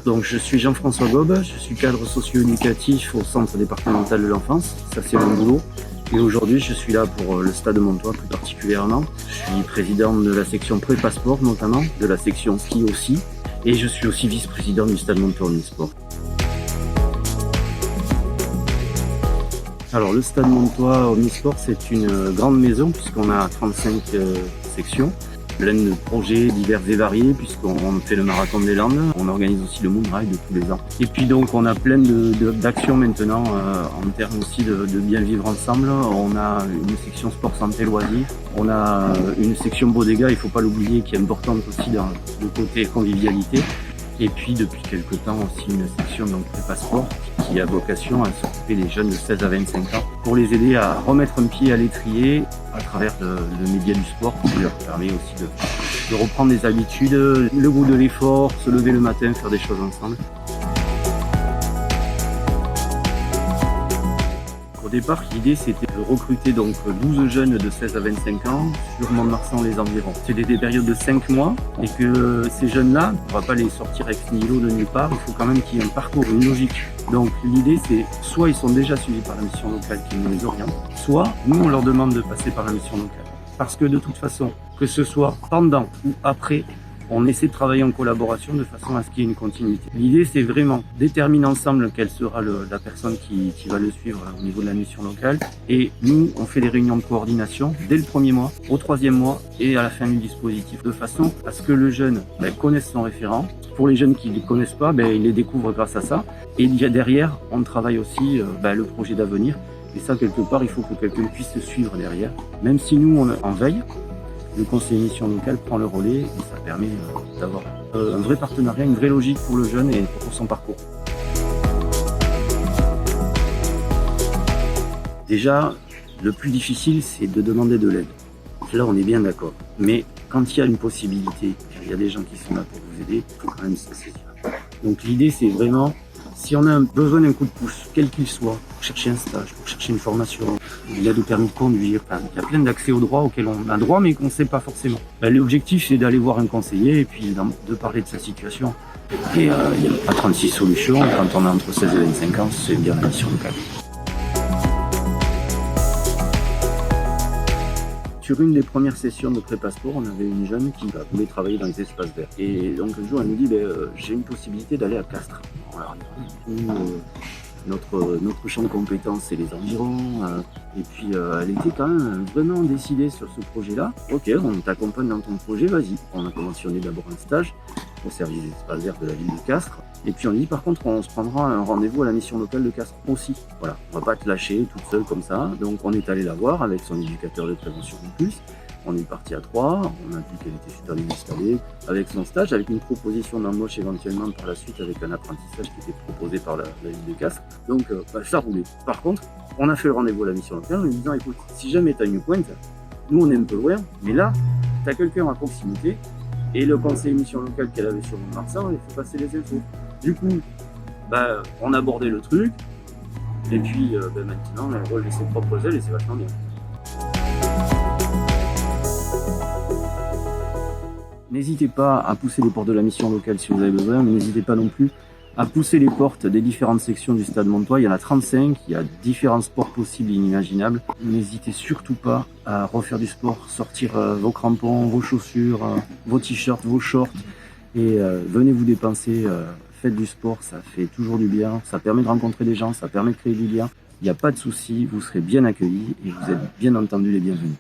Donc je suis Jean-François Gaube, je suis cadre socio-éducatif au centre départemental de l'enfance, ça c'est mon boulot. Et aujourd'hui je suis là pour le Stade Montois plus particulièrement. Je suis président de la section pré-passeport notamment, de la section ski aussi. Et je suis aussi vice-président du Stade Montois Omnisport. Alors le Stade Montois Omnisport c'est une grande maison puisqu'on a 35 sections. Plein de projets divers et variés puisqu'on fait le Marathon des Landes, on organise aussi le Moonride tous les ans. Et puis donc on a plein d'actions maintenant en termes aussi de bien vivre ensemble. On a une section sport santé loisirs, on a une section bodega, il ne faut pas l'oublier, qui est importante aussi dans le côté convivialité. Et puis depuis quelques temps aussi une section donc pré-passeport qui a vocation à s'occuper des jeunes de 16 à 25 ans pour les aider à remettre un pied à l'étrier à travers le média du sport qui leur permet aussi de reprendre des habitudes, le goût de l'effort, se lever le matin, faire des choses ensemble. Au départ, l'idée c'était de recruter donc 12 jeunes de 16 à 25 ans sur Mont-de-Marsan les environs. C'était des périodes de 5 mois et que ces jeunes-là, on ne va pas les sortir ex nihilo de nulle part, il faut quand même qu'il y ait un parcours, une logique. Donc l'idée c'est soit ils sont déjà suivis par la mission locale qui nous les oriente, soit nous on leur demande de passer par la mission locale. Parce que de toute façon, que ce soit pendant ou après, on essaie de travailler en collaboration de façon à ce qu'il y ait une continuité. L'idée, c'est vraiment déterminer ensemble quelle sera la personne qui va le suivre au niveau de la mission locale. Et nous, on fait des réunions de coordination dès le premier mois, au troisième mois et à la fin du dispositif, de façon à ce que le jeune connaisse son référent. Pour les jeunes qui ne les connaissent pas, ils les découvrent grâce à ça. Et derrière, on travaille aussi le projet d'avenir. Et ça, quelque part, il faut que quelqu'un puisse se suivre derrière. Même si nous, on en veille, le conseiller mission locale prend le relais et ça permet d'avoir un vrai partenariat, une vraie logique pour le jeune et pour son parcours. Déjà, le plus difficile, c'est de demander de l'aide. Là, on est bien d'accord. Mais quand il y a une possibilité, il y a des gens qui sont là pour vous aider, il faut quand même se saisir. Donc l'idée, c'est vraiment, si on a besoin d'un coup de pouce, quel qu'il soit, pour chercher un stage, pour chercher une formation, l'aide au permis de conduire, il y a plein d'accès aux droits auxquels on a droit mais qu'on ne sait pas forcément. L'objectif c'est d'aller voir un conseiller et puis de parler de sa situation. Et il n'y a pas 36 solutions, quand on a entre 16 et 25 ans, c'est bien la mission locale. Sur une des premières sessions de pré-passeport, on avait une jeune qui voulait travailler dans les espaces verts. Et donc un jour elle nous dit j'ai une possibilité d'aller à Castres. Notre champ de compétences, c'est les environs. Et puis, elle était quand même vraiment décidée sur ce projet-là. Ok, on t'accompagne dans ton projet, vas-y. On a conventionné d'abord un stage au service des espaces verts de la ville de Castres. Et puis, on dit, par contre, on se prendra un rendez-vous à la mission locale de Castres aussi. Voilà, on va pas te lâcher toute seule comme ça. Donc, on est allé la voir avec son éducateur de prévention en plus. On est parti à 3, on a dit qu'elle était super bien installée, avec son stage, avec une proposition d'embauche éventuellement par la suite, avec un apprentissage qui était proposé par la ville de Castres. Donc ça roulait. Par contre, on a fait le rendez-vous à la mission locale en lui disant écoute, si jamais tu as une pointe, nous on est un peu loin, mais là, tu as quelqu'un à proximité, et le conseiller mission locale qu'elle avait sur Mont-de-Marsan, il faut passer les infos. Du coup, on a abordé le truc, et puis maintenant, elle roule ses propres ailes et c'est vachement bien. N'hésitez pas à pousser les portes de la mission locale si vous avez besoin, mais n'hésitez pas non plus à pousser les portes des différentes sections du Stade Montois. Il y en a 35, il y a différents sports possibles et inimaginables. N'hésitez surtout pas à refaire du sport, sortir vos crampons, vos chaussures, vos t-shirts, vos shorts et venez vous dépenser. Faites du sport, ça fait toujours du bien, ça permet de rencontrer des gens, ça permet de créer du lien. Il n'y a pas de souci, vous serez bien accueillis et vous êtes bien entendus les bienvenus.